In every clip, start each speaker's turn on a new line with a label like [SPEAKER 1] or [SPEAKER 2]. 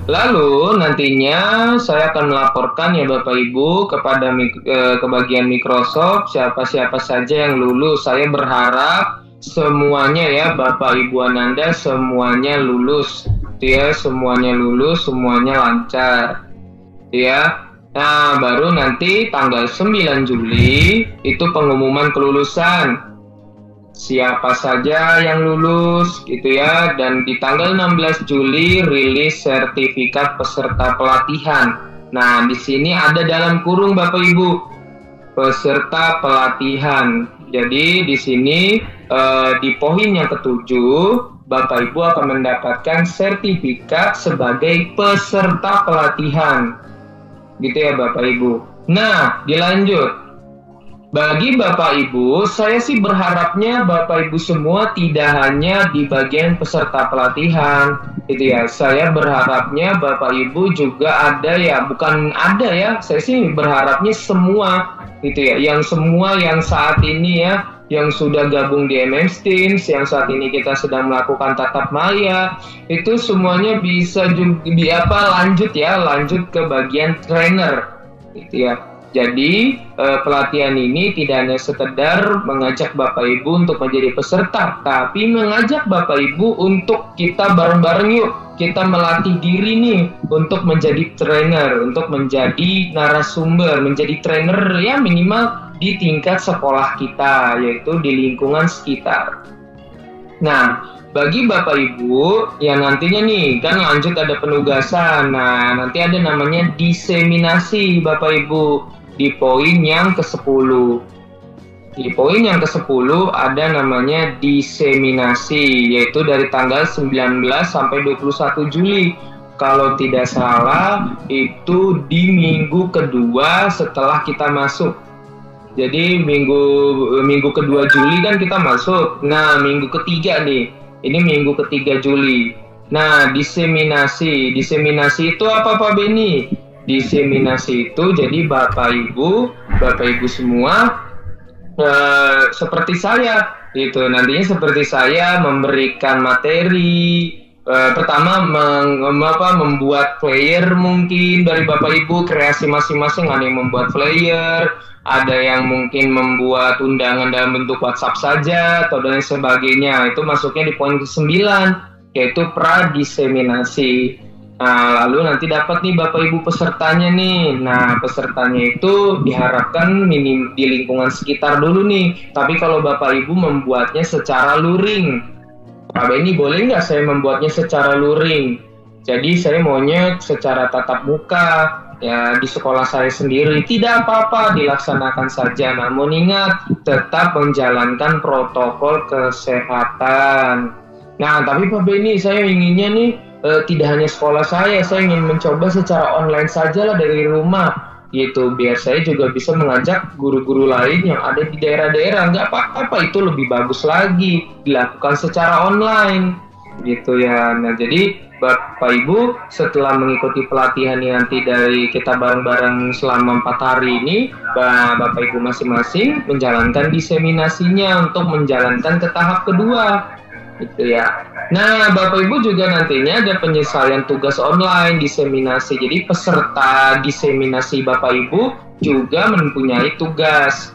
[SPEAKER 1] Lalu nantinya saya akan melaporkan ya Bapak Ibu kepada ke bagian Microsoft siapa-siapa saja yang lulus. Saya berharap semuanya ya Bapak Ibu Ananda semuanya lulus. Ya, semuanya lulus, semuanya lancar. Ya. Nah, baru nanti tanggal 9 Juli itu pengumuman kelulusan. Siapa saja yang lulus gitu ya, dan di tanggal 16 Juli rilis sertifikat peserta pelatihan. Nah, di sini ada dalam kurung Bapak Ibu peserta pelatihan. Jadi di sini di poin yang ketujuh Bapak Ibu akan mendapatkan sertifikat sebagai peserta pelatihan. Gitu ya Bapak Ibu. Nah, dilanjut. Bagi Bapak Ibu, saya sih berharapnya Bapak Ibu semua tidak hanya di bagian peserta pelatihan, gitu ya. Saya berharapnya Bapak Ibu juga ada ya, bukan ada ya. Saya sih berharapnya semua, gitu ya. Yang semua yang saat ini ya, yang sudah gabung di MS Teams, yang saat ini kita sedang melakukan tatap maya, itu semuanya bisa juga lanjut ke bagian trainer, gitu ya. Jadi pelatihan ini tidak hanya sekedar mengajak Bapak Ibu untuk menjadi peserta, tapi mengajak Bapak Ibu untuk kita bareng-bareng yuk, kita melatih diri nih untuk menjadi trainer, untuk menjadi narasumber, menjadi trainer ya minimal di tingkat sekolah kita, yaitu di lingkungan sekitar. Nah, bagi Bapak Ibu yang nantinya nih kan lanjut ada penugasan. Nah, nanti ada namanya diseminasi Bapak Ibu di poin yang ke-10. Di poin yang ke-10 ada namanya diseminasi, yaitu dari tanggal 19 sampai 21 Juli. Kalau tidak salah itu di minggu kedua setelah kita masuk. Jadi minggu kedua Juli kan kita masuk. Nah, minggu ketiga nih. Ini minggu ketiga Juli. Nah, diseminasi itu apa Pak Beni? Diseminasi itu jadi Bapak Ibu semua seperti saya gitu. Nantinya seperti saya memberikan materi. Pertama membuat flyer mungkin dari Bapak Ibu, kreasi masing-masing. Ada yang membuat flyer, ada yang mungkin membuat undangan dalam bentuk WhatsApp saja atau dan sebagainya. Itu masuknya di poin ke-9, yaitu pradiseminasi. Nah, lalu nanti dapat nih Bapak Ibu pesertanya nih. Nah, pesertanya itu diharapkan minim di lingkungan sekitar dulu nih. Tapi kalau Bapak Ibu membuatnya secara luring, Pak Beni boleh nggak saya membuatnya secara luring? Jadi saya maunya secara tatap muka, ya di sekolah saya sendiri. Tidak apa-apa, dilaksanakan saja. Namun ingat, tetap menjalankan protokol kesehatan. Nah, tapi Pak Beni, saya inginnya nih tidak hanya sekolah saya ingin mencoba secara online saja lah dari rumah gitu, biar saya juga bisa mengajak guru-guru lain yang ada di daerah-daerah. Nggak apa-apa, itu lebih bagus lagi dilakukan secara online gitu ya. Nah, jadi Bapak Ibu setelah mengikuti pelatihan ini nanti dari kita bareng-bareng selama 4 hari ini, Bapak Ibu masing-masing menjalankan diseminasinya untuk menjalankan ke tahap kedua gitu ya. Nah, Bapak Ibu juga nantinya ada penyelesaian tugas online diseminasi. Jadi peserta diseminasi Bapak Ibu juga mempunyai tugas.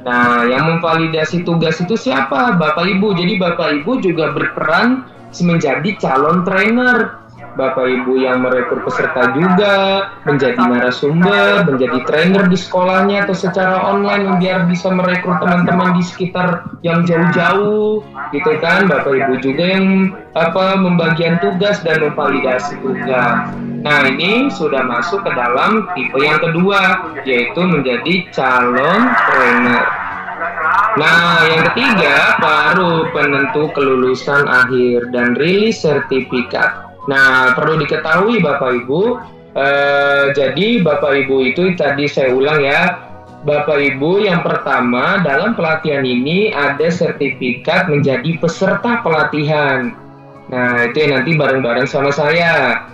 [SPEAKER 1] Nah, yang memvalidasi tugas itu siapa? Bapak Ibu. Jadi Bapak Ibu juga berperan menjadi calon trainer. Bapak Ibu yang merekrut peserta juga menjadi narasumber, menjadi trainer di sekolahnya atau secara online biar bisa merekrut teman-teman di sekitar yang jauh-jauh gitu kan. Bapak Ibu juga yang membagian tugas dan memvalidasi tugas. Nah, ini sudah masuk ke dalam tipe yang kedua, yaitu menjadi calon trainer. Nah, yang ketiga baru penentu kelulusan akhir dan rilis sertifikat. Nah, perlu diketahui Bapak Ibu, jadi Bapak Ibu itu tadi saya ulang ya, Bapak Ibu yang pertama dalam pelatihan ini ada sertifikat menjadi peserta pelatihan. Nah, itu yang nanti bareng-bareng sama saya.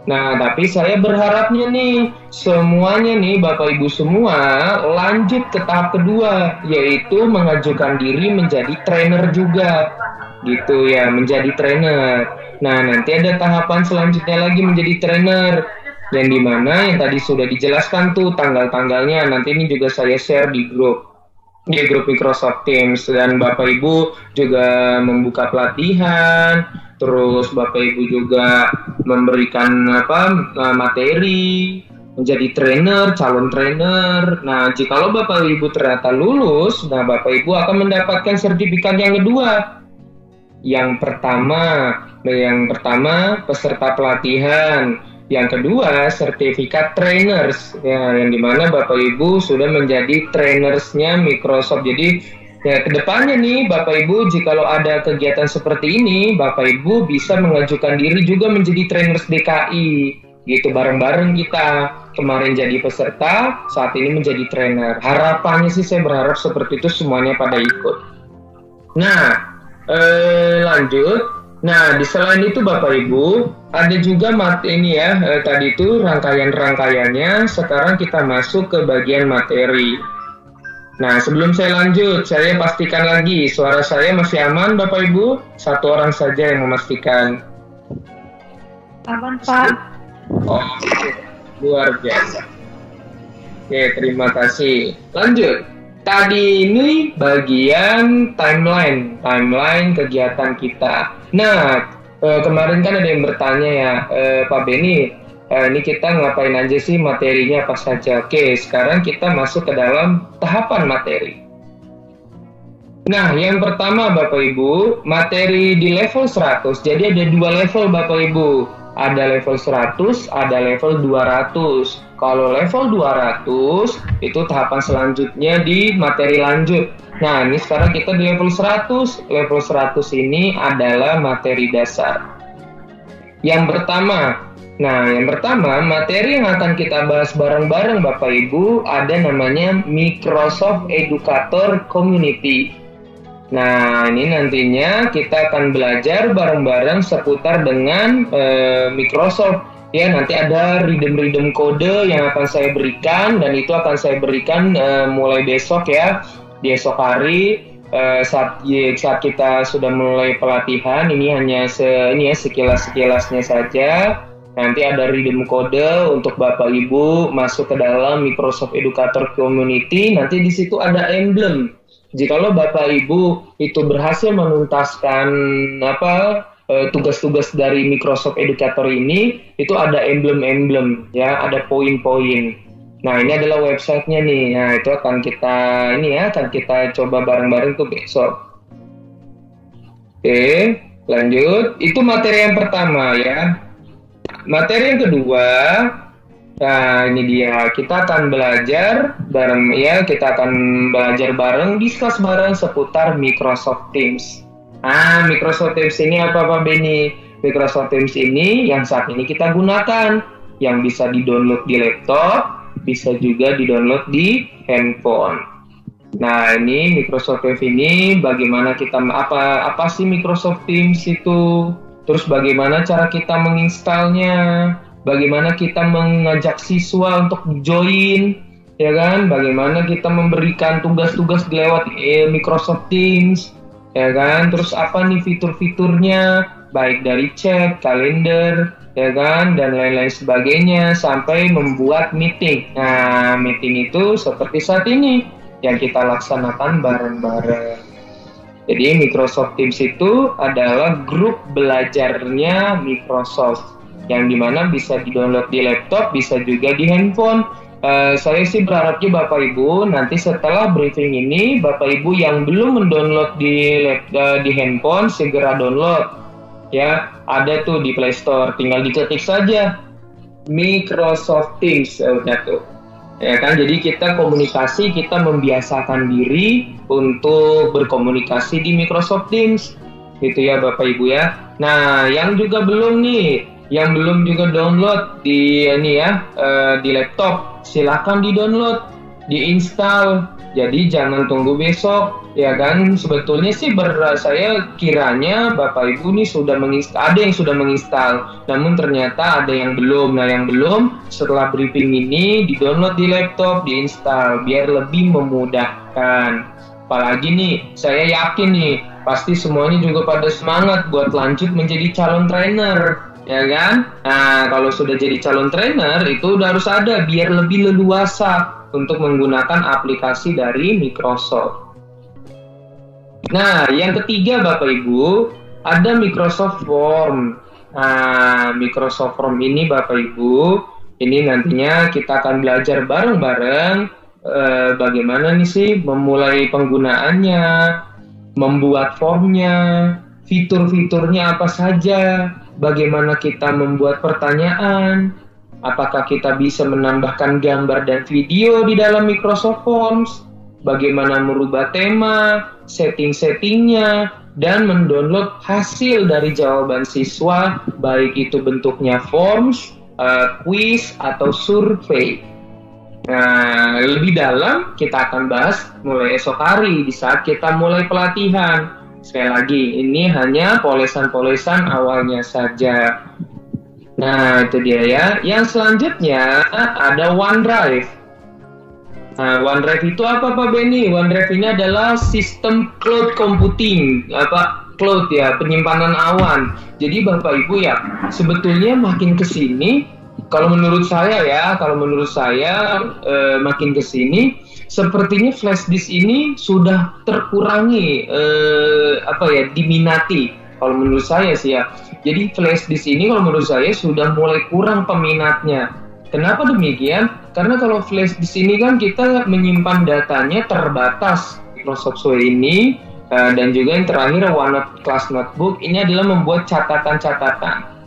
[SPEAKER 1] Nah, tapi saya berharapnya nih, semuanya nih Bapak Ibu semua lanjut ke tahap kedua, yaitu mengajukan diri menjadi trainer juga. Gitu ya, menjadi trainer. Nah, nanti ada tahapan selanjutnya lagi menjadi trainer. Yang dimana yang tadi sudah dijelaskan tuh tanggal-tanggalnya, nanti ini juga saya share di grup Microsoft Teams, dan Bapak Ibu juga membuka pelatihan, terus Bapak Ibu juga memberikan materi menjadi trainer, calon trainer. Nah, jikalau Bapak Ibu ternyata lulus, nah Bapak Ibu akan mendapatkan sertifikat yang kedua. Yang pertama peserta pelatihan. Yang kedua, sertifikat trainers, ya, yang dimana Bapak Ibu sudah menjadi trainersnya Microsoft. Jadi, ya, kedepannya nih, Bapak Ibu, jikalau ada kegiatan seperti ini, Bapak Ibu bisa mengajukan diri juga menjadi trainers DKI, gitu, bareng-bareng kita. Kemarin jadi peserta, saat ini menjadi trainer. Harapannya sih saya berharap seperti itu semuanya pada ikut. Nah, lanjut. Nah, di selain itu Bapak Ibu, ada juga tadi itu rangkaian-rangkaiannya. Sekarang kita masuk ke bagian materi. Nah, sebelum saya lanjut, saya pastikan lagi suara saya masih aman Bapak Ibu. Satu orang saja yang memastikan.
[SPEAKER 2] Aman Pak.
[SPEAKER 1] Oh, luar biasa. Oke, terima kasih. Lanjut. Tadi ini bagian timeline kegiatan kita. Nah, kemarin kan ada yang bertanya ya, Pak Beni, ini kita ngapain aja sih, materinya apa saja? Oke, sekarang kita masuk ke dalam tahapan materi. Nah, yang pertama Bapak Ibu, materi di level 100. Jadi ada 2 level Bapak Ibu. Ada level 100, ada level 200. Kalau level 200, itu tahapan selanjutnya di materi lanjut. Nah, ini sekarang kita di level 100. Level 100 ini adalah materi dasar. Yang pertama, materi yang akan kita bahas bareng-bareng Bapak Ibu, ada namanya Microsoft Educator Community. Nah, ini nantinya kita akan belajar bareng-bareng seputar dengan Microsoft. Ya, nanti ada redeem kode yang akan saya berikan, dan itu akan saya berikan mulai besok ya, di esok hari saat kita sudah mulai pelatihan. Ini hanya sekilas-sekilasnya saja. Nanti ada redeem kode untuk Bapak Ibu masuk ke dalam Microsoft Educator Community. Nanti di situ ada emblem. Jikalau Bapak Ibu itu berhasil menuntaskan tugas-tugas dari Microsoft Educator ini, itu ada emblem-emblem ya, ada poin-poin. Nah, ini adalah websitenya nih. Nah, itu akan kita coba bareng-bareng tuh besok. Oke, lanjut. Itu materi yang pertama ya. Materi yang kedua, nah ini dia, kita akan belajar bareng ya, discuss bareng seputar Microsoft Teams. Microsoft Teams ini apa Pak Beni? Microsoft Teams ini yang saat ini kita gunakan, yang bisa di-download di laptop, bisa juga di-download di handphone. Nah, ini Microsoft Teams ini bagaimana kita, apa sih Microsoft Teams itu? Terus bagaimana cara kita menginstalnya? Bagaimana kita mengajak siswa untuk join, ya kan? Bagaimana kita memberikan tugas-tugas lewat Microsoft Teams, ya kan? Terus apa nih fitur-fiturnya, baik dari chat, kalender, ya kan, dan lain-lain sebagainya, sampai membuat meeting. Nah, meeting itu seperti saat ini yang kita laksanakan bareng-bareng. Jadi Microsoft Teams itu adalah grup belajarnya Microsoft, yang dimana bisa di-download di laptop, bisa juga di handphone. Saya sih berharapnya Bapak Ibu nanti setelah briefing ini, Bapak Ibu yang belum mendownload di handphone, segera download. Ya, ada tuh di Play Store, tinggal diketik saja Microsoft Teams, udah tuh. Ya kan, jadi kita komunikasi, kita membiasakan diri untuk berkomunikasi di Microsoft Teams, gitu ya Bapak Ibu ya. Nah, yang juga belum juga download di laptop, silakan di-download, diinstal Jadi jangan tunggu besok, ya kan? Sebetulnya sih saya kiranya Bapak Ibu nih ada yang sudah menginstal, namun ternyata ada yang belum. Nah, yang belum setelah briefing ini di-download di laptop, diinstal biar lebih memudahkan. Apalagi nih, saya yakin nih pasti semuanya juga pada semangat buat lanjut menjadi calon trainer, ya kan? Nah, kalau sudah jadi calon trainer itu udah harus ada biar lebih leluasa untuk menggunakan aplikasi dari Microsoft. Nah, yang ketiga Bapak Ibu, ada Microsoft Form. Nah, Microsoft Form ini Bapak Ibu, ini nantinya kita akan belajar bareng-bareng bagaimana nih sih memulai penggunaannya, membuat formnya, fitur-fiturnya apa saja, bagaimana kita membuat pertanyaan, apakah kita bisa menambahkan gambar dan video di dalam Microsoft Forms, bagaimana merubah tema, setting-settingnya, dan mendownload hasil dari jawaban siswa, baik itu bentuknya forms, quiz, atau survei. Nah, lebih dalam kita akan bahas mulai esok hari di saat kita mulai pelatihan. Sekali lagi, ini hanya polesan-polesan awalnya saja. Nah, itu dia ya. Yang selanjutnya ada OneDrive. Nah, OneDrive itu apa Pak Benny? OneDrive ini adalah sistem cloud computing, cloud ya, penyimpanan awan. Jadi Bapak Ibu ya, sebetulnya makin ke sini, kalau menurut saya makin ke sini sepertinya flash disk ini sudah terkurangi diminati. Kalau menurut saya sih ya. Jadi flash disk ini kalau menurut saya sudah mulai kurang peminatnya. Kenapa demikian? Karena kalau flash disk ini kan kita menyimpan datanya terbatas. Microsoft Suite ini dan juga yang terakhir OneNote Class Notebook ini adalah membuat catatan-catatan.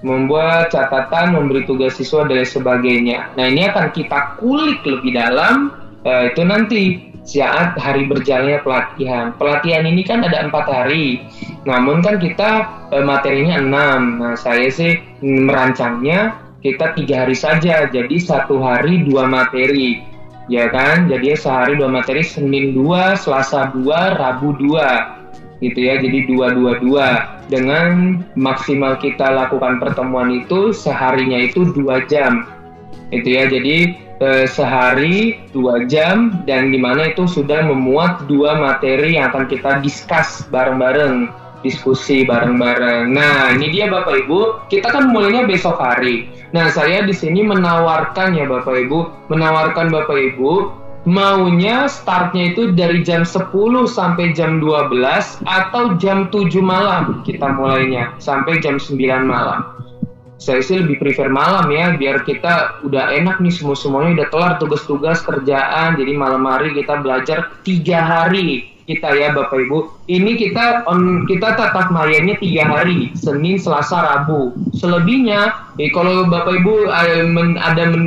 [SPEAKER 1] Memberi tugas siswa dan sebagainya. Nah, ini akan kita kulik lebih dalam itu nanti saat hari berjalannya pelatihan. Pelatihan ini kan ada 4 hari, namun kan kita materinya 6. Nah, saya sih merancangnya kita 3 hari saja, jadi 1 hari 2 materi, ya kan? Jadi sehari 2 materi, Senin 2, Selasa 2, Rabu 2, gitu ya. Jadi 2 dengan maksimal kita lakukan pertemuan itu seharinya itu 2 jam, itu ya. Jadi sehari 2 jam dan dimana itu sudah memuat 2 materi yang akan kita discuss bareng-bareng, diskusi bareng-bareng. Nah, ini dia Bapak Ibu, kita kan mulainya besok hari. Nah, saya di sini menawarkan Bapak Ibu maunya startnya itu dari jam 10 sampai jam 12 atau jam 7 malam kita mulainya sampai jam 9 malam. Saya sih lebih prefer malam ya, biar kita udah enak nih semuanya udah kelar tugas-tugas kerjaan. Jadi malam hari kita belajar 3 hari kita ya Bapak Ibu. Ini kita tatap mayanya 3 hari, Senin, Selasa, Rabu. Selebihnya, kalau Bapak Ibu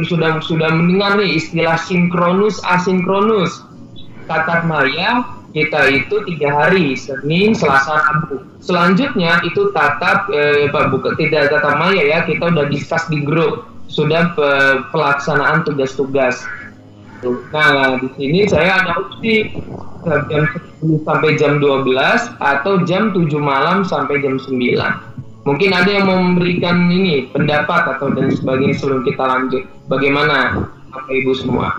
[SPEAKER 1] sudah mendengar nih istilah sinkronus, asinkronus. Tatap maya kita itu 3 hari, Senin, Selasa, Rabu. Selanjutnya itu tidak tatap maya ya, kita udah discuss di grup, sudah pelaksanaan tugas-tugas. Nah, di sini saya ada opsi jam 10 sampai jam 12 atau jam 7 malam sampai jam 9. Mungkin ada yang memberikan pendapat atau dan sebagainya sebelum kita lanjut. Bagaimana Bapak Ibu semua?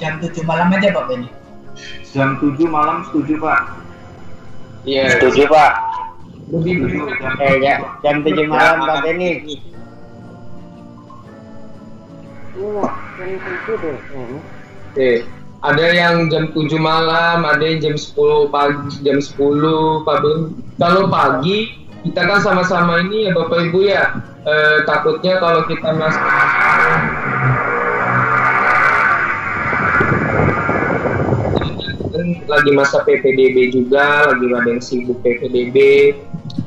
[SPEAKER 3] Jam 7 malam aja Pak Benny.
[SPEAKER 1] Jam 7 malam setuju Pak?
[SPEAKER 4] Iya. Setuju Pak.
[SPEAKER 3] Jam 7 malam Pak Benny.
[SPEAKER 1] Ada yang jam 7 malam, ada yang jam 10 pagi, jam 10 Pak Ben. Kalau pagi kita kan sama-sama ini ya Bapak Ibu ya, takutnya kalau kita masuk lagi masa PPDB juga, lagi ada yang sibuk PPDB,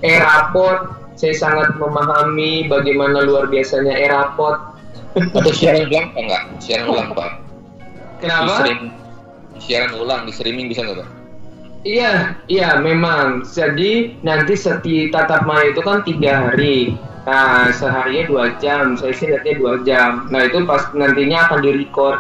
[SPEAKER 1] rapot. Saya sangat memahami bagaimana luar biasanya rapot.
[SPEAKER 4] Atau siaran ulang Pak nggak? Siaran ulang Pak.
[SPEAKER 1] Kenapa?
[SPEAKER 4] Siaran ulang di streaming bisa nggak Pak?
[SPEAKER 1] Iya memang. Jadi nanti setiap tatap maya itu kan 3 hari. Nah, seharinya 2 jam, saya sih lihatnya 2 jam. Nah, itu pas nantinya akan di-record.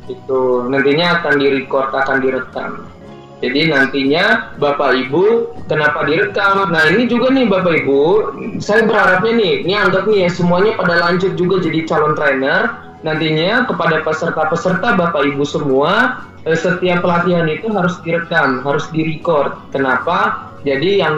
[SPEAKER 1] Itu nantinya akan di-record, akan direkam. Jadi nantinya Bapak Ibu kenapa direkam? Nah, ini juga nih Bapak Ibu, saya berharapnya nih, ini anggap nih ya semuanya pada lanjut juga jadi calon trainer. Nantinya kepada peserta-peserta Bapak Ibu semua, setiap pelatihan itu harus direkam, harus di-record. Kenapa? Jadi yang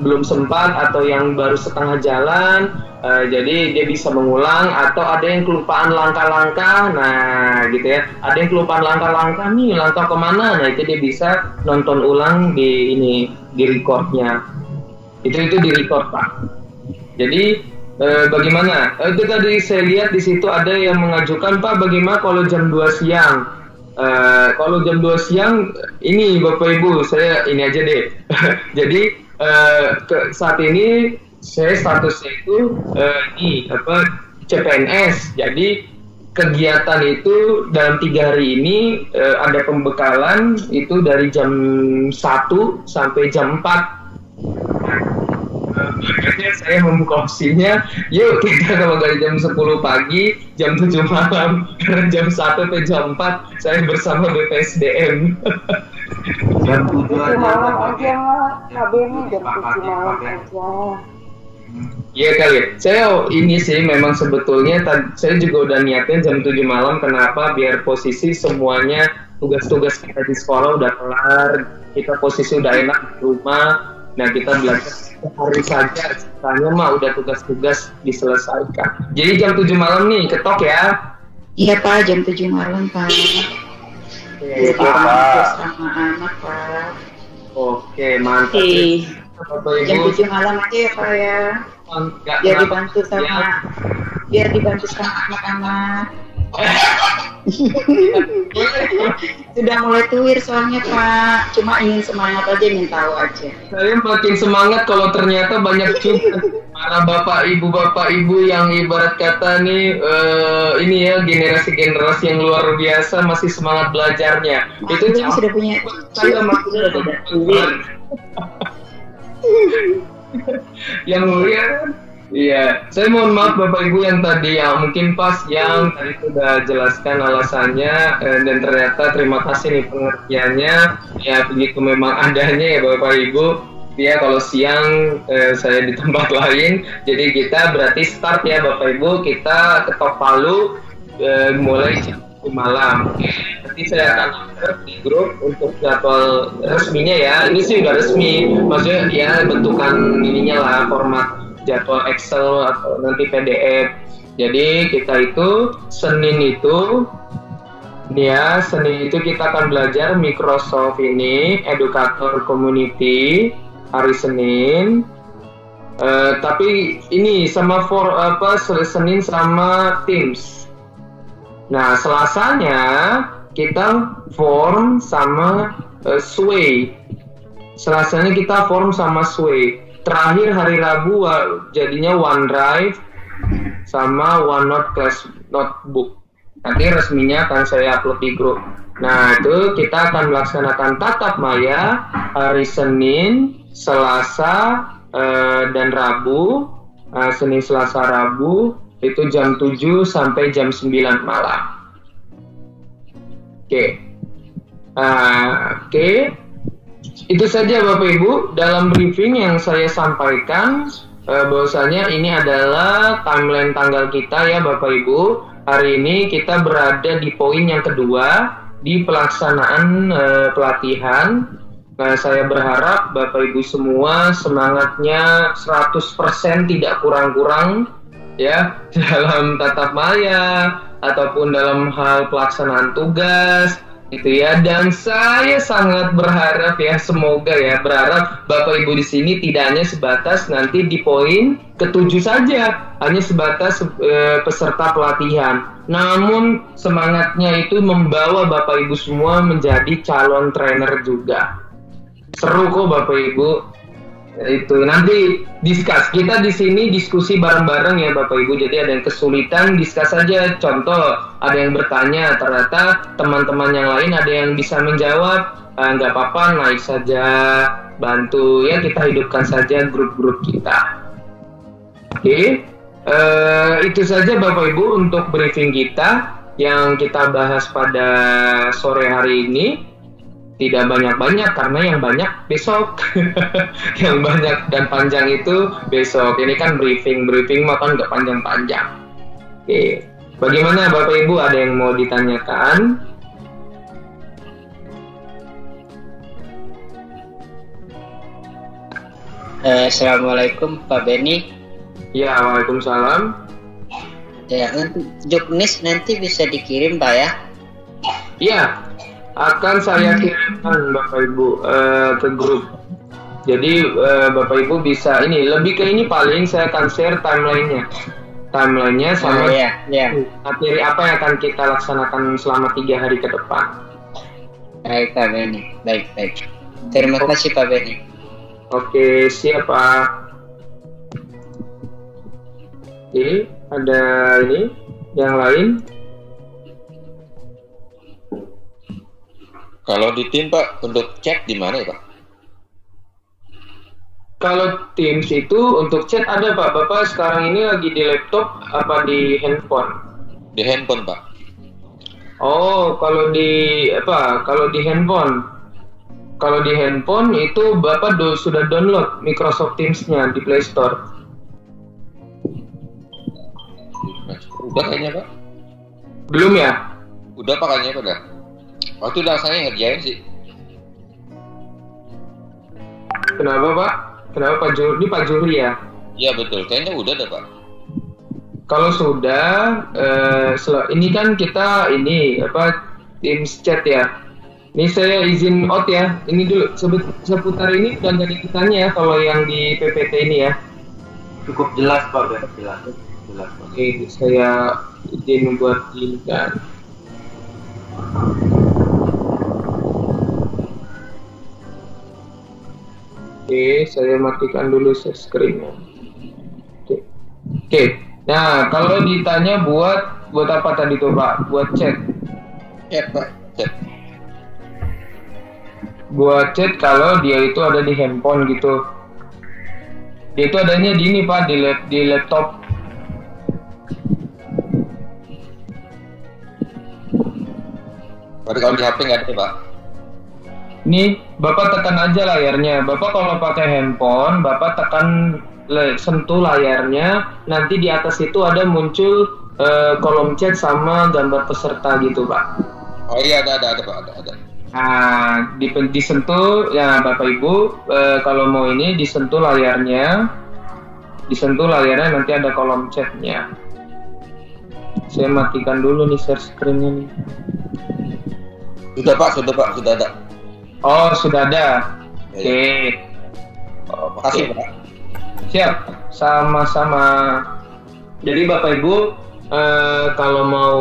[SPEAKER 1] belum sempat atau yang baru setengah jalan, jadi dia bisa mengulang, atau ada yang kelupaan langkah-langkah, nah gitu ya, ada yang kelupaan langkah-langkah nih, langkah kemana, nah itu dia bisa nonton ulang di recordnya, itu di record Pak. Jadi bagaimana? Itu tadi saya lihat di situ ada yang mengajukan, Pak, bagaimana kalau jam 2 siang? Kalau jam 2 siang ini Bapak Ibu, saya ini aja deh. Jadi saat ini saya statusnya itu CPNS. Jadi kegiatan itu dalam 3 hari ini ada pembekalan itu dari jam 1 sampai jam 4. Makanya saya membuka opsinya, yuk kita kalau dari jam 10 pagi, jam 7 malam, karena jam 1 sampai jam 4 saya bersama BPSDM.
[SPEAKER 3] Jam 7
[SPEAKER 2] malam aja, kabelnya jam 7 malam aja.
[SPEAKER 1] Iya kali. Saya ini sih memang sebetulnya saya juga udah niatnya jam 7 malam. Kenapa? Biar posisi semuanya tugas-tugas kita di sekolah udah kelar, kita posisi udah enak di rumah. Nah, kita belajar hari saja, sisanya mah udah tugas-tugas diselesaikan. Jadi jam 7 malam nih, ketok ya?
[SPEAKER 5] Iya Pak, jam 7 malam Pak.
[SPEAKER 1] Oke,
[SPEAKER 5] sama anak Pak.
[SPEAKER 1] Oke, mantap.
[SPEAKER 5] Jam 7 malam aja ya Pak ya. Biar dibantu sama anak-anak. Sudah mulai tuir soalnya Pak, cuma ingin semangat aja, ingin tahu aja.
[SPEAKER 1] Saya makin semangat kalau ternyata banyak juga para bapak ibu yang ibarat kata nih ini ya generasi yang luar biasa masih semangat belajarnya. Itu
[SPEAKER 5] sudah punya
[SPEAKER 1] saya maksudnya yang mulia. Iya, saya mohon maaf Bapak Ibu yang tadi yang mungkin pas yang tadi sudah jelaskan alasannya dan ternyata terima kasih nih pengertiannya. Ya begitu memang adanya ya Bapak Ibu. Ya kalau siang saya di tempat lain, jadi kita berarti start ya Bapak Ibu, kita ketok palu mulai jam malam. Nanti saya akan upload di grup untuk jadwal resminya ya. Ini sih udah resmi, maksudnya ya bentukan ininya lah, format jadwal Excel atau nanti PDF. Jadi kita itu Senin itu kita akan belajar Microsoft ini Educator Community hari Senin. Tapi ini sama Senin sama Teams. Nah, Selasanya kita form sama Sway. Selasanya kita form sama Sway. Terakhir hari Rabu jadinya OneDrive sama OneNote Class Notebook. Nanti resminya akan saya upload di grup. Nah, itu kita akan melaksanakan tatap maya hari Senin, Selasa, dan Rabu. Senin, Selasa, Rabu itu jam 7 sampai jam 9 malam. Oke. Itu saja Bapak Ibu dalam briefing yang saya sampaikan, bahwasanya ini adalah timeline tanggal kita ya Bapak Ibu. Hari ini kita berada di poin yang kedua di pelaksanaan pelatihan. Nah, saya berharap Bapak Ibu semua semangatnya 100% tidak kurang-kurang ya dalam tatap maya ataupun dalam hal pelaksanaan tugas. Itu ya, dan saya sangat berharap ya, semoga ya, berharap Bapak Ibu di sini tidak hanya sebatas nanti di poin ke-7 saja, hanya sebatas peserta pelatihan. Namun semangatnya itu membawa Bapak Ibu semua menjadi calon trainer juga. Seru kok Bapak Ibu. Itu nanti kita di sini diskusi bareng-bareng ya Bapak Ibu. Jadi ada yang kesulitan, diskus saja. Contoh, ada yang bertanya, ternyata teman-teman yang lain ada yang bisa menjawab. nggak apa-apa, naik saja, bantu ya, kita hidupkan saja grup-grup kita. Oke, itu saja Bapak Ibu untuk briefing kita yang kita bahas pada sore hari ini. Tidak banyak-banyak karena yang banyak besok. Yang banyak dan panjang itu besok. Ini kan briefing makan nggak panjang-panjang. Oke, bagaimana Bapak Ibu, ada yang mau ditanyakan?
[SPEAKER 6] Assalamualaikum Pak Beni.
[SPEAKER 1] Ya, waalaikumsalam.
[SPEAKER 6] Ya, untuk juknis nanti bisa dikirim Pak ya?
[SPEAKER 1] Iya, akan saya kirimkan Bapak Ibu ke grup. Jadi Bapak Ibu bisa ini, lebih ke ini paling saya akan share timelinenya sama materi apa yang akan kita laksanakan selama 3 hari ke depan.
[SPEAKER 6] Baik Pak Beni, baik. Terima kasih Pak Beni.
[SPEAKER 1] Oke, siap Pak. Oke, ada ini yang lain?
[SPEAKER 4] Kalau di tim Pak, untuk chat di mana ya Pak?
[SPEAKER 1] Kalau Teams itu untuk chat ada Pak. Bapak sekarang ini lagi di laptop apa di handphone?
[SPEAKER 4] Di handphone Pak.
[SPEAKER 1] Oh, kalau di handphone. Kalau di handphone itu Bapak sudah download Microsoft Teams-nya di Play Store.
[SPEAKER 4] Udah kayaknya Pak.
[SPEAKER 1] Belum ya?
[SPEAKER 4] Udah Pak kayaknya Pak dah. Waktu udah saya ngerjain sih.
[SPEAKER 1] Kenapa Pak? Kenapa Pak Juri? Ini Pak Juri ya?
[SPEAKER 4] Iya betul, kayaknya udah dah Pak.
[SPEAKER 1] Kalau sudah, ini kan kita Teams chat ya. Ini saya izin out ya. Ini dulu seputar ini dan dari kitanya ya kalau yang di PPT ini ya.
[SPEAKER 3] Cukup jelas Pak, jelas.
[SPEAKER 1] Oke, saya izin membuat ini kan. Oke, saya matikan dulu share screen-nya. Oke. Nah, kalau ditanya buat apa tadi tuh Pak? Buat chat.
[SPEAKER 4] Chat Pak, chat.
[SPEAKER 1] Buat chat kalau dia itu ada di handphone gitu. Dia itu adanya di ini Pak, di laptop.
[SPEAKER 4] Tapi kalau di HP nggak ada Pak.
[SPEAKER 1] Nih, Bapak tekan aja layarnya. Bapak kalau pakai handphone, Bapak tekan sentuh layarnya, nanti di atas itu ada muncul kolom chat sama gambar peserta gitu Pak.
[SPEAKER 4] Oh iya ada Pak, ada.
[SPEAKER 1] Nah, disentuh ya Bapak Ibu, kalau mau ini disentuh layarnya nanti ada kolom chatnya. Saya matikan dulu nih share screen-nya nih.
[SPEAKER 4] Sudah ada.
[SPEAKER 1] Oh, sudah ada. Oke.
[SPEAKER 4] Okay. Makasih Pak.
[SPEAKER 1] Siap, sama-sama. Jadi Bapak Ibu, kalau mau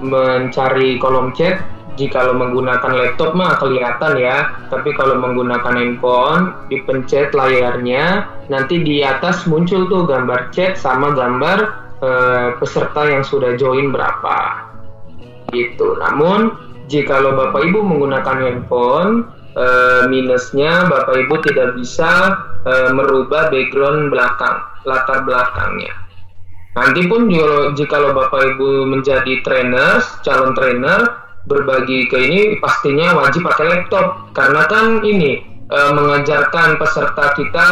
[SPEAKER 1] mencari kolom chat, jika menggunakan laptop mah kelihatan ya, tapi kalau menggunakan handphone, dipencet layarnya, nanti di atas muncul tuh gambar chat sama gambar peserta yang sudah join berapa. Gitu. Namun, jika Bapak Ibu menggunakan handphone, minusnya Bapak Ibu tidak bisa merubah background latar belakangnya. Nanti pun jika Bapak Ibu menjadi calon trainer, berbagi ke ini pastinya wajib pakai laptop karena kan ini mengajarkan peserta kita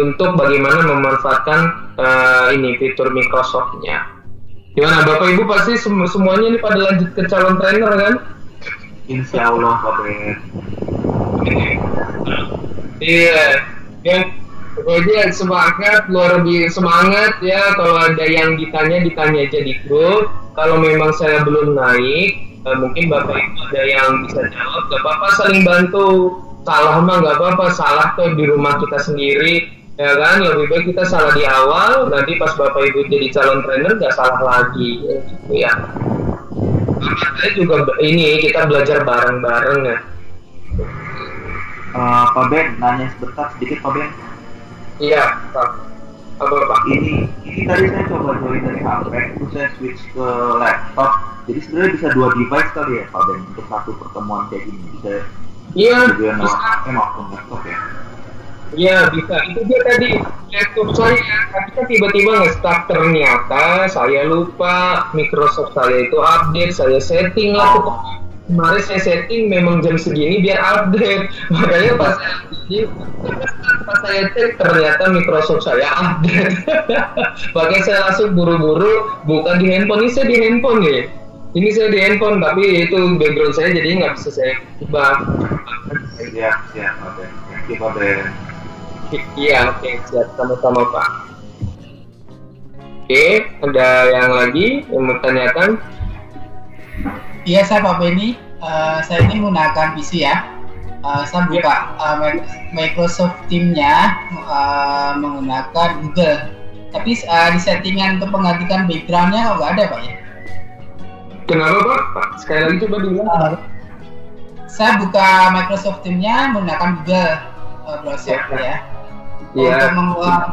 [SPEAKER 1] untuk bagaimana memanfaatkan ini fitur Microsoft-nya. Gimana Bapak Ibu pasti semuanya ini pada lanjut ke calon trainer kan?
[SPEAKER 3] Insya Allah Pak Ben.
[SPEAKER 1] Iya, yang pokoknya semangat, luar biasa semangat ya. Kalau ada yang ditanya aja di grup. Kalau memang saya belum naik, mungkin Bapak Ibu ada yang bisa jawab, gak apa-apa, saling bantu. Salah mah gak apa-apa, salah tuh di rumah kita sendiri, ya kan? Lebih baik kita salah di awal, nanti pas Bapak Ibu jadi calon trainer gak salah lagi, ya, gitu ya. Saya juga ini kita belajar bareng-bareng ya.
[SPEAKER 3] Pak Ben, nanya sedikit Pak Ben.
[SPEAKER 1] Iya, Pak. Apa Pak?
[SPEAKER 3] Ini tadi saya coba join dari HP, terus saya switch ke laptop. Jadi sebenarnya bisa 2 device kali ya Pak Ben untuk satu pertemuan kayak gini. Bisa
[SPEAKER 1] Iya,
[SPEAKER 3] Dia
[SPEAKER 1] bisa.
[SPEAKER 3] maupun laptop ya.
[SPEAKER 1] Iya, bisa. Itu dia tadi laptop saya. Tapi kan tiba-tiba nge-stuck ternyata saya lupa Microsoft saya itu update. Saya setting lah tuh. Kemarin saya setting memang jam segini biar update. Makanya pas saya cek ternyata Microsoft saya update. Makanya saya langsung buru-buru buka di handphone. Ini saya di handphone nih. Ini saya di handphone tapi itu background saya jadi nggak bisa saya ubah.
[SPEAKER 3] Siap, oke. Thank you, Pak Ben.
[SPEAKER 1] Iya, oke, siap, sama-sama Pak. Oke, ada yang lagi yang mau tanyakan?
[SPEAKER 7] Iya, saya Pak Benny. Saya ini menggunakan PC ya. Saya buka Microsoft Teams-nya menggunakan Google. Tapi di settingan untuk menggantikan background-nya kok nggak ada Pak ya?
[SPEAKER 1] Kenapa Pak? Sekali lagi coba diulang.
[SPEAKER 7] Saya buka Microsoft Teams-nya menggunakan Google browser ya.
[SPEAKER 1] Iya.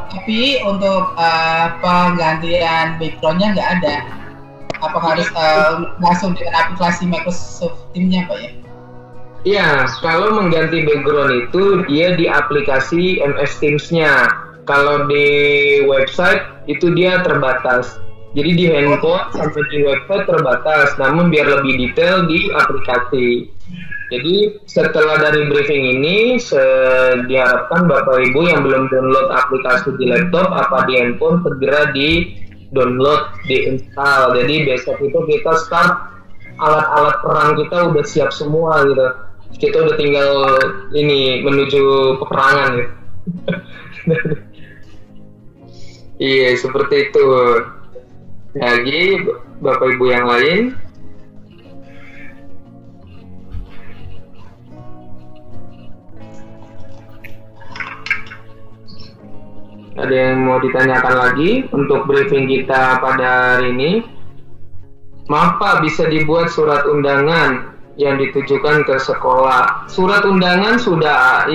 [SPEAKER 7] Tapi untuk penggantian background-nya nggak ada. Apakah harus langsung dengan aplikasi Microsoft Teams-nya Pak ya?
[SPEAKER 1] Iya, kalau mengganti background itu dia di aplikasi MS Teams-nya. Kalau di website itu dia terbatas. Jadi di handphone sampai di website terbatas, namun biar lebih detail di aplikasi. Jadi setelah dari briefing ini, diharapkan Bapak Ibu yang belum download aplikasi di laptop apa di handphone segera di download, diinstal. Jadi besok itu kita start, alat-alat perang kita udah siap semua gitu. Kita udah tinggal ini menuju peperangan gitu. Iya, seperti itu. Lagi Bapak Ibu yang lain. Ada yang mau ditanyakan lagi untuk briefing kita pada hari ini? Maaf Pak, bisa dibuat surat undangan yang ditujukan ke sekolah. Surat undangan sudah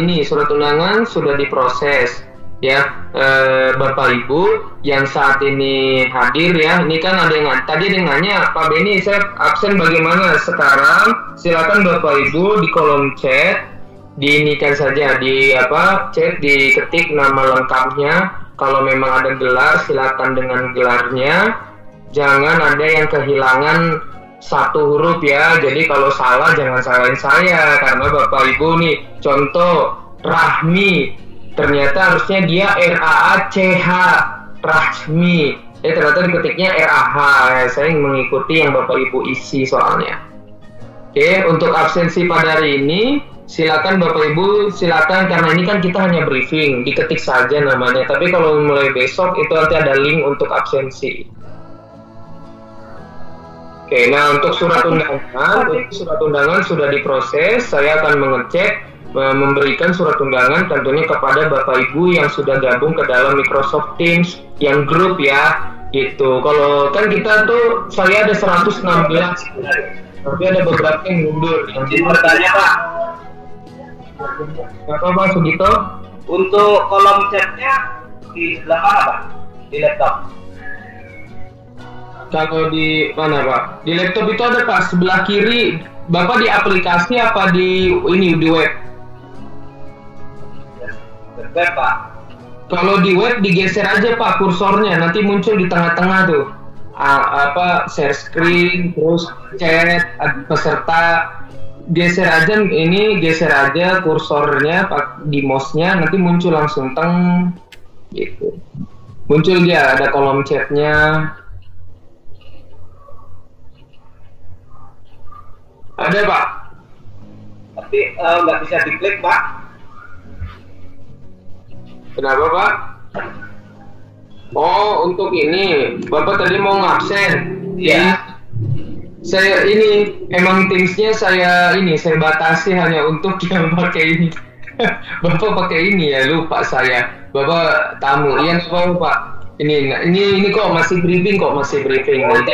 [SPEAKER 1] diproses ya, Bapak Ibu yang saat ini hadir ya. Ini kan ada yang tadi nanya, Pak Benny saya absen bagaimana sekarang? Silakan Bapak Ibu di kolom chat diinikan saja chat diketik nama lengkapnya. Kalau memang ada gelar silakan dengan gelarnya, jangan ada yang kehilangan satu huruf ya. Jadi kalau salah jangan salahin saya, karena Bapak Ibu nih contoh Rahmi ternyata harusnya dia RAACH Rahmi, ternyata diketiknya RAH ya. Saya mengikuti yang Bapak Ibu isi soalnya. Oke, untuk absensi pada hari ini silakan Bapak Ibu, silakan, karena ini kan kita hanya briefing, diketik saja namanya. Tapi kalau mulai besok itu nanti ada link untuk absensi. Oke, nah untuk surat undangan sudah diproses. Saya akan mengecek, memberikan surat undangan tentunya kepada Bapak Ibu yang sudah gabung ke dalam Microsoft Teams yang grup ya. Gitu. Kalau kan kita tuh saya ada 116, tapi ada beberapa yang mundur.
[SPEAKER 8] Izin bertanya Pak.
[SPEAKER 1] Apa Pak Sugito?
[SPEAKER 8] Untuk kolom chatnya di sebelah mana Pak? Di laptop?
[SPEAKER 1] Kalau di mana Pak? Di laptop itu ada Pak, sebelah kiri. Bapak di aplikasi apa di web?
[SPEAKER 8] Web Pak.
[SPEAKER 1] Kalau di web digeser aja Pak kursornya, nanti muncul di tengah-tengah tuh. Share screen, terus chat, peserta. Geser aja kursornya di mouse-nya, nanti muncul langsung teng gitu. Muncul dia ada kolom chatnya. Ada Pak.
[SPEAKER 8] Tapi nggak bisa diklik Pak.
[SPEAKER 1] Kenapa Pak? Oh, untuk ini Bapak tadi mau ngabsen.
[SPEAKER 8] Iya.
[SPEAKER 1] Saya ini emang Teams-nya saya batasi hanya untuk yang pakai ini. Bapak pakai ini ya, lupa saya. Bapak tamu. Iya nggak Pak? Ini kok masih briefing nanti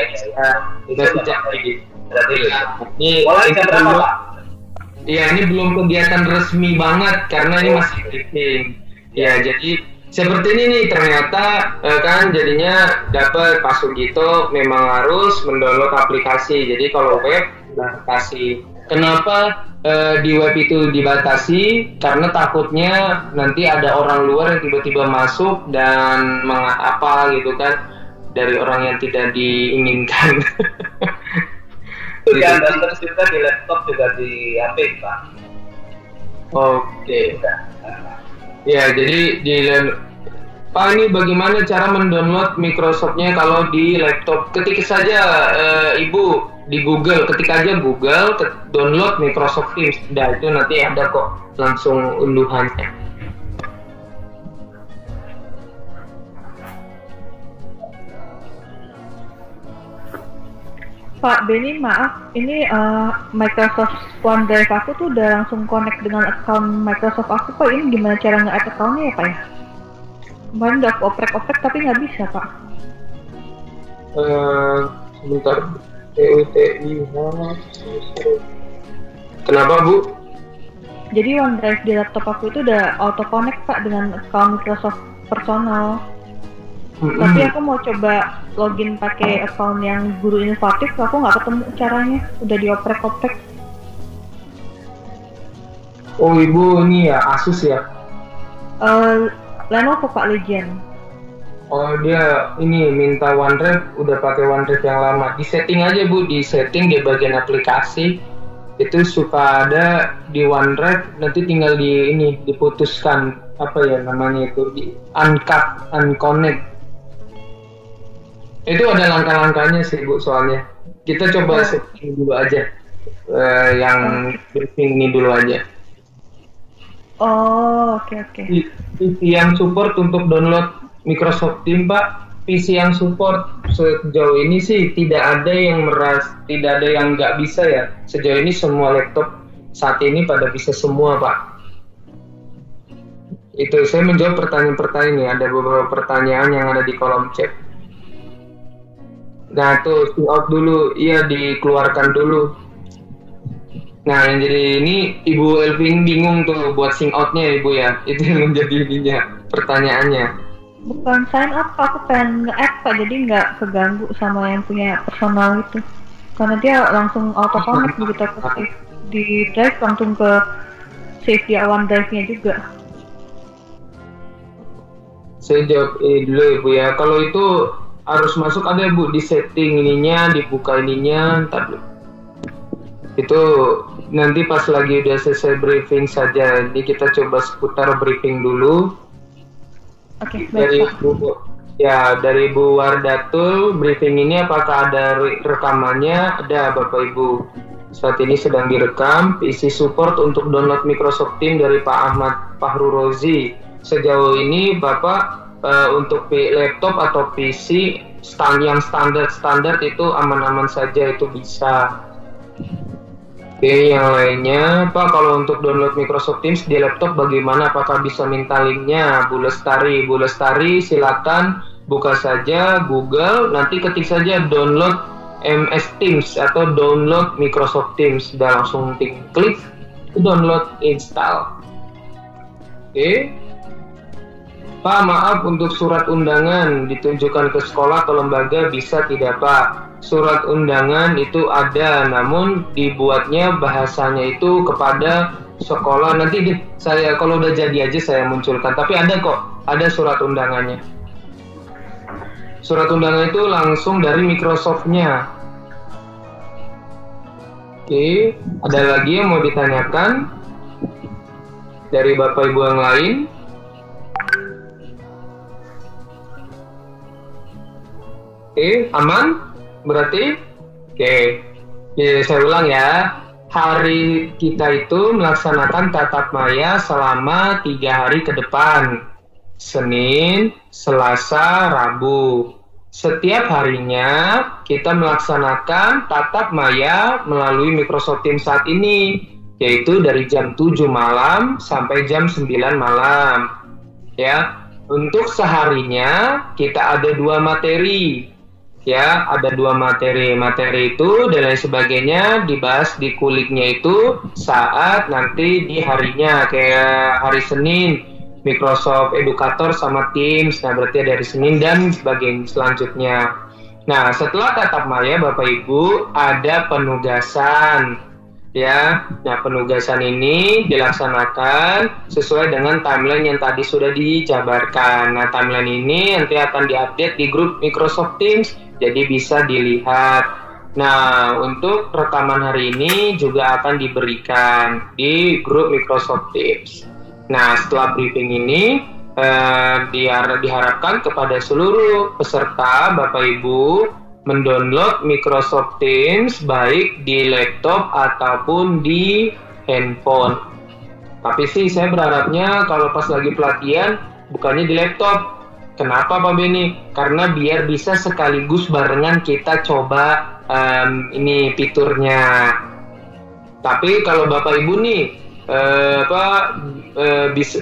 [SPEAKER 1] ini
[SPEAKER 8] berapa Pak?
[SPEAKER 1] Iya, ini belum kegiatan resmi banget karena ini masih briefing. Ya, jadi seperti ini nih ternyata kan jadinya dapat Pak Sugito memang harus mendownload aplikasi. Jadi kalau web aplikasi. Kenapa di web itu dibatasi karena takutnya nanti ada orang luar yang tiba-tiba masuk dan apa gitu kan, dari orang yang tidak diinginkan.
[SPEAKER 8] Dan terus juga di laptop juga di HP Pak.
[SPEAKER 1] Oke. Ya, jadi Pak, ini bagaimana cara mendownload Microsoft-nya kalau di laptop? Ketik saja Ibu di Google, ketik aja Google, download Microsoft Teams. Nah, itu nanti ada kok langsung unduhannya.
[SPEAKER 9] Pak Benny, maaf, ini Microsoft OneDrive aku tuh udah langsung connect dengan account Microsoft aku, Pak. Ini gimana cara nge-add account-nya ya, Pak ya? Kemarin udah aku oprek-oprek tapi nggak bisa, Pak.
[SPEAKER 1] Sebentar. TUTI. Kenapa, Bu?
[SPEAKER 9] Jadi OneDrive di laptop aku itu udah auto connect, Pak, dengan account Microsoft personal. Tapi aku mau coba login pakai account yang Guru Inovatif, aku nggak ketemu caranya. Udah dioprek-oprek.
[SPEAKER 1] Oh, Ibu ini ya Asus ya?
[SPEAKER 9] Lenovo, Pak, Legion.
[SPEAKER 1] Oh, dia ini minta OneDrive, udah pakai OneDrive yang lama. Di setting aja, Bu, di setting di bagian aplikasi itu suka ada di OneDrive, nanti tinggal di ini diputuskan apa ya namanya itu, di uncut, unconnect. Itu ada langkah-langkahnya sih, Bu, soalnya. Kita coba setting dulu aja. Yang briefing ini dulu aja.
[SPEAKER 9] Oh, oke.
[SPEAKER 1] PC yang support untuk download Microsoft Teams, Pak. PC yang support sejauh ini sih tidak ada yang nggak bisa ya. Sejauh ini semua laptop saat ini pada bisa semua, Pak. Itu saya menjawab pertanyaan-pertanyaan nih. Ada beberapa pertanyaan yang ada di kolom chat. Nah, tuh sign out dulu, iya dikeluarkan dulu. Nah, yang jadi ini Ibu Elvin bingung tuh buat sign out-nya, Ibu ya. Itu yang menjadi ininya, pertanyaannya.
[SPEAKER 9] Bukan sign up, aku pengen nge-add, Pak, jadi nggak keganggu sama yang punya personal itu. Karena dia langsung auto connect begitu aku save di drive, langsung ke save di OneDrive-nya juga.
[SPEAKER 1] Saya jawab dulu, Ibu ya. Kalau itu harus masuk ada, Bu, di setting ininya, dibuka ininya, ntar dulu. Itu nanti pas lagi udah selesai briefing saja. Jadi kita coba seputar briefing dulu.
[SPEAKER 9] Oke,
[SPEAKER 1] dari
[SPEAKER 9] baik, Pak.
[SPEAKER 1] Dari Bu Wardatul, briefing ini apakah ada rekamannya? Ada, Bapak Ibu. Saat ini sedang direkam. PC support untuk download Microsoft Teams dari Pak Ahmad Fahrurozi. Sejauh ini Bapak untuk laptop atau PC yang standar itu aman-aman saja, itu bisa. Oke, yang lainnya Pak, kalau untuk download Microsoft Teams di laptop bagaimana? Apakah bisa minta linknya? Bu Lestari silakan buka saja Google, nanti ketik saja download MS Teams atau download Microsoft Teams, sudah langsung klik download, install. Oke. Pak, maaf, untuk surat undangan ditunjukkan ke sekolah atau lembaga bisa tidak, Pak? Surat undangan itu ada, namun dibuatnya bahasanya itu kepada sekolah. Nanti saya kalau udah jadi aja saya munculkan, tapi ada kok, ada surat undangannya. Surat undangan itu langsung dari Microsoft-nya. Oke, ada lagi yang mau ditanyakan dari Bapak Ibu yang lain? Oke, aman? Berarti? Oke. Saya ulang ya. Hari kita itu melaksanakan tatap maya selama 3 hari ke depan. Senin, Selasa, Rabu. Setiap harinya kita melaksanakan tatap maya melalui Microsoft Teams saat ini, yaitu dari jam 7 malam sampai jam 9 malam. Ya, untuk seharinya kita ada 2 materi. Ya, ada 2 materi itu dan lain sebagainya dibahas di kuliknya itu saat nanti di harinya, kayak hari Senin Microsoft Educator sama Teams. Nah, berarti dari Senin dan sebagainya selanjutnya. Nah, setelah tatap maya Bapak Ibu ada penugasan. ya. Nah, penugasan ini dilaksanakan sesuai dengan timeline yang tadi sudah dijabarkan. Nah, timeline ini nanti akan diupdate di grup Microsoft Teams, jadi bisa dilihat. Nah, untuk rekaman hari ini juga akan diberikan di grup Microsoft Teams. Nah, setelah briefing ini diharapkan kepada seluruh peserta Bapak Ibu mendownload Microsoft Teams baik di laptop ataupun di handphone. Tapi sih saya berharapnya kalau pas lagi pelatihan bukannya di laptop. Kenapa Pak Beni? Karena biar bisa sekaligus barengan kita coba ini fiturnya. Tapi kalau Bapak Ibu nih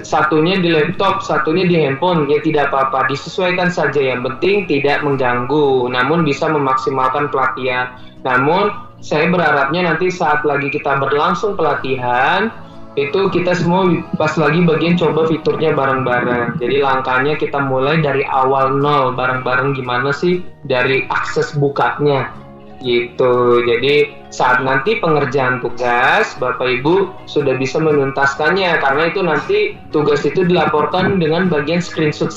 [SPEAKER 1] satunya di laptop, satunya di handphone, ya tidak apa-apa, disesuaikan saja, yang penting tidak mengganggu, namun bisa memaksimalkan pelatihan. Namun saya berharapnya nanti saat lagi kita berlangsung pelatihan itu kita semua pas lagi bagian coba fiturnya bareng-bareng. Jadi langkahnya kita mulai dari awal nol bareng-bareng, gimana sih dari akses bukanya gitu. Jadi saat nanti pengerjaan tugas Bapak Ibu sudah bisa menuntaskannya, karena itu nanti tugas itu dilaporkan dengan bagian screenshot.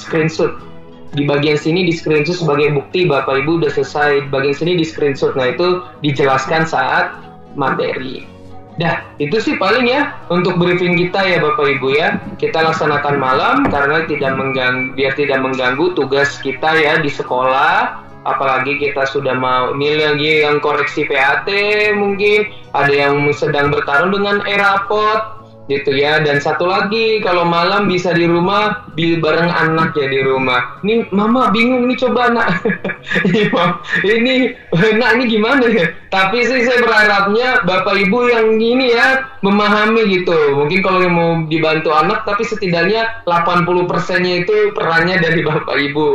[SPEAKER 1] Di bagian sini di screenshot sebagai bukti Bapak Ibu udah selesai, di bagian sini di screenshot. Nah, itu dijelaskan saat materi. Dah, itu sih paling ya untuk briefing kita ya Bapak Ibu ya. Kita laksanakan malam karena biar tidak mengganggu tugas kita ya di sekolah. Apalagi kita sudah mau ini lagi yang koreksi PAT, mungkin ada yang sedang bertarung dengan e-rapot gitu ya. Dan satu lagi, kalau malam bisa di rumah bareng anak ya di rumah. Ini mama bingung nih, coba nak ini nak ini gimana ya. Tapi sih saya berharapnya Bapak Ibu yang ini ya memahami gitu. Mungkin kalau yang mau dibantu anak, tapi setidaknya 80%-nya itu perannya dari Bapak Ibu.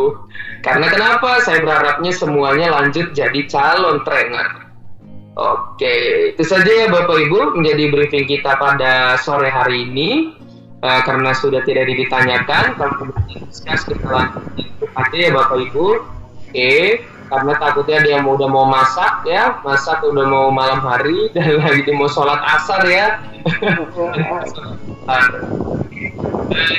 [SPEAKER 1] Karena kenapa? Saya berharapnya semuanya lanjut jadi calon trainer. Oke, itu saja ya Bapak Ibu menjadi briefing kita pada sore hari ini. Karena sudah tidak ditanyakan, kalau kemudian discuss kita lanjut aja ya Bapak Ibu. Oke, karena takutnya ada yang udah mau masak udah mau malam hari dan lagi mau sholat asar ya.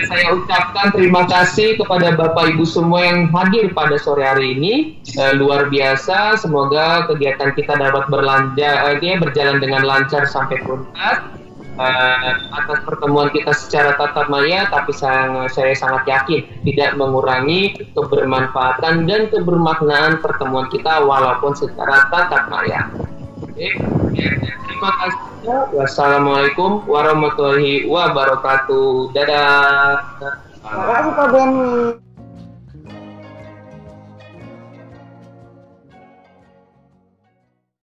[SPEAKER 1] Saya ucapkan terima kasih kepada Bapak Ibu semua yang hadir pada sore hari ini. Luar biasa, semoga kegiatan kita dapat berjalan dengan lancar sampai tuntas. Atas pertemuan kita secara tatap maya, tapi saya sangat yakin tidak mengurangi kebermanfaatan dan kebermaknaan pertemuan kita walaupun secara tatap maya. Oke, terima kasih. Wassalamualaikum warahmatullahi wabarakatuh. Dadah.
[SPEAKER 2] Terima kasih Pak Beni.